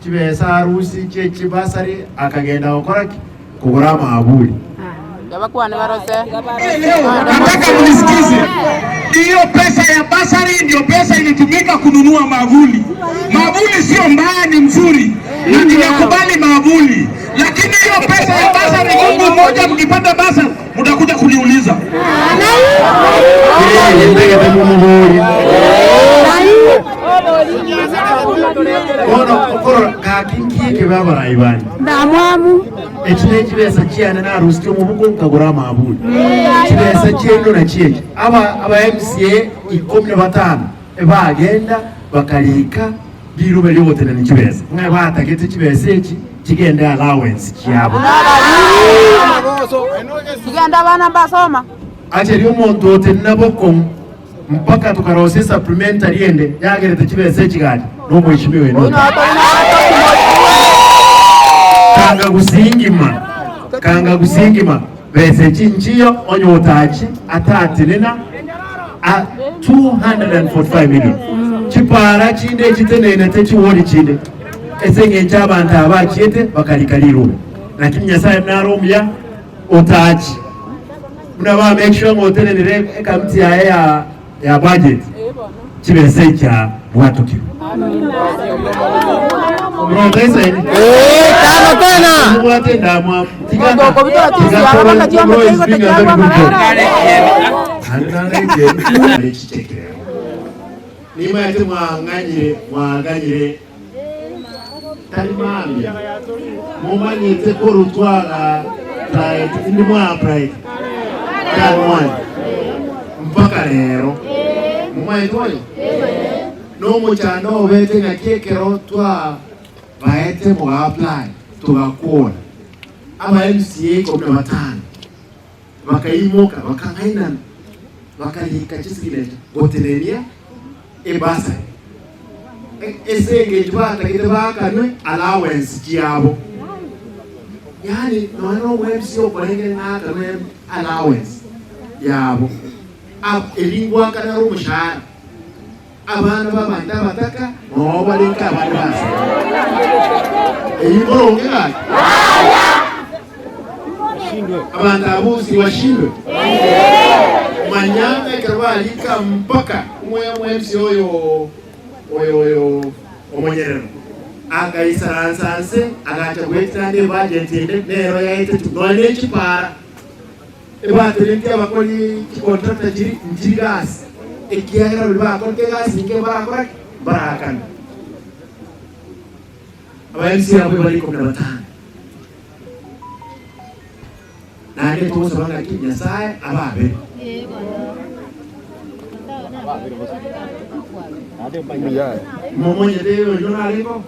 Kibesa harusi chechi basari akagenda okoraki kugura maabuli. Nataka mnisikize. Hiyo pesa ya basari ndio pesa ilitumika kununua maabuli. Maabuli sio mbaya, ni mzuri. Na ninakubali maabuli. Lakini hiyo pesa ya basari, Mungu mmoja mkipata basari mtakuja kuniuliza. Kono kakinki kebaba ibani. Ndamwamu. Ekine kibesa cyane na rusike mu bugo kagura maabuli. Kibesa cyendo na kiyeje. Aba MCA 15 bagenda bakalika birube lyotena ni kibesa. Mwe batagete kibesa eki kigenda allowance kyabo. Kigenda bana basoma. Ate lyo muntu otena boko mpaka tukarose supplementary ende yagerete kibesa ekigadi no mwishimiwe no. Kanga gusingima bese chinchiyo onyotachi atatilena a 245 million. Chipara chinde chitenene techiwoli chinde esenge nchabantu abakiete bakalikaliro lakini nyasaye mnaromya otachi mnaba make sure ngotenenere kamti ya budget chibese cha bwatukiro. Mrongeza ini kama tena mwate ndamwa tigana nima yate mwanganyire talimami mumanyite korutwala pride indi mwa pride kalmwani mpaka lero mumanyitwayo no muchando obete ngakekero twa baete mu apply tugakora aba MCA 15 bakayimuka bakangaina bakalika chisikilete gotelenia ebasa esenge jwata kite bakanwe allowance kiabo yani no MCA okolenge ngaka no allowance yabo elingwa kana rumushara abana babanda bataka obalinka abana basa eyibolonge ngaki abanda abuzi washindwe manyame kerbalika mpaka mwemsi oyo omonyerero agaisaransanse agacha kwetande bajentinde nero yaite tudone chipara ebaterenti abakoli contract jiri njigas ekiagira bako kegasi nge bakora barakan abayensi abo bali 15 nane to sabanga kinya sai ababe momonye deo jonaliko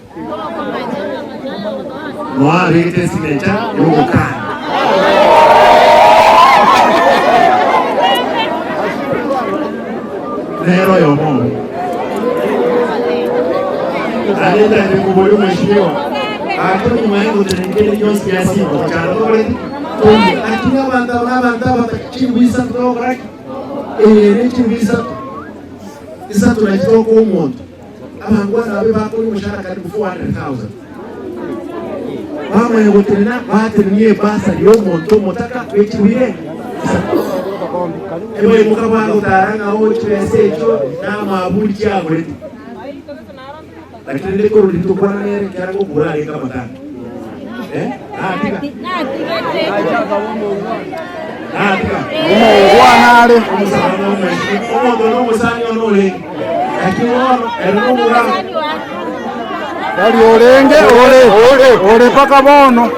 moa rete simecha yokan nero yomo alenda ni kuboyo mheshimiwa akoni mwangu tenengele Jones kiasi kwa chanole akina banda batakibisa kutoka ni kibisa isa tunachitoka umuntu abangwana babe bakoni mushara karibu 400,000 mama yotelena batenye basa yo muntu mutaka wechibire ebe mukaba utaranga ochese echo na mabuli cyabo reti lakini ndiko rulito kwa nere kyango kurale kama tano atika wanale omo musani onole akiwa erumura dali olenge ole paka bono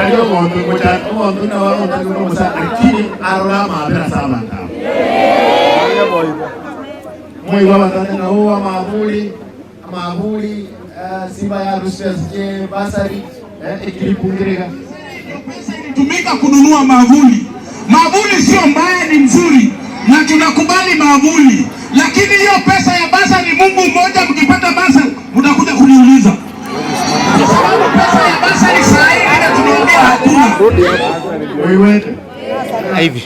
Ndio moto moja moto na wao ndio msa akili arama bila sabanda. Moi baba tena huwa maabuli Simba ya Rusese basari ikilipungirika. Tumika kununua maabuli. Maabuli sio mbaya, ni mzuri na tunakubali maabuli. Lakini hiyo pesa ya basari, Mungu mmoja mkipata basari mtakuja kuniuliza. Pesa ya basari saa hii tunaongea hakuna. Wewe hivi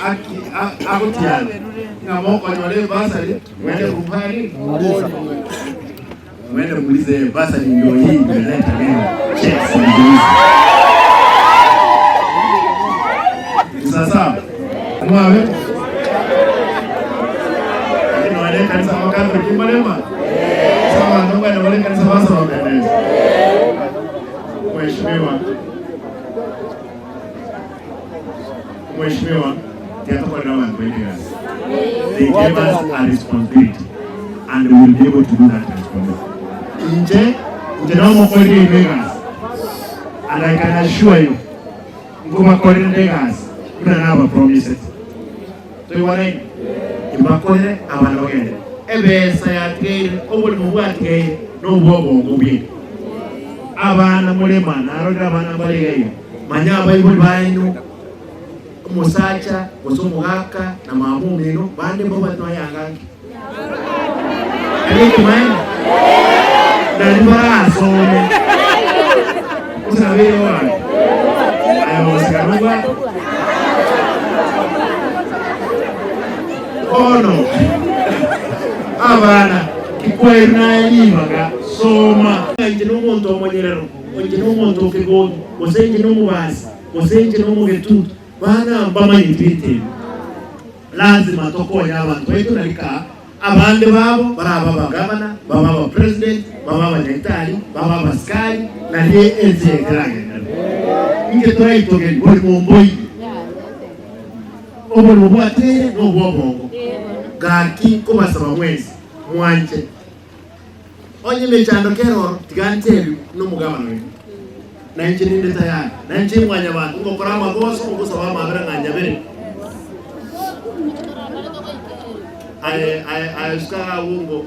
akutiana ngamoko nyole basari mwende kumpani mwende muulize basari ndio hii imeleta neno checks and sasa mwawe ndio wale kanisa wakati kimbalema sawa ndio ndio wale kanisa basa wapendeza. Mheshimiwa tiatoka na wan kweli gani. They gave us a responsibility and we will be able to do that responsibility. Nje na mkweli Vegas. And I can assure you, ngoma kweli Vegas, kuna naba promises. So you want imakole abana bagende. Ebesa ya tgere, obuli mubwa tgere, no bobo ngubi. Abana mulema naroda abana baleyo. Manya Bible bainu musacha osomugaka na mamumino bande boba twayangangi. Ani kumani? Na libara some. Usabiro wa. Ayo sikaruba. Ono. Abana kikweri na yibaga soma. Njino muntu omonyerero. Njino muntu kigogo. Osenje no mubasi. Osenje no mugetutu. Bana bamanyi twite lazima tokonya abantu wetu nalika abande babo baraba bagabana baba president baba daktari baba askari na ye enze grage inge toyi toge boli momboi obolo mubwatere no bwobongo gaki ko basaba mwezi mwanje onye mechando kero tiganteri no mugabana wetu na nchi ninde tayari na nchi mwanya bantu ngo korama boso ngo saba mabera nganja bere ay uska ungo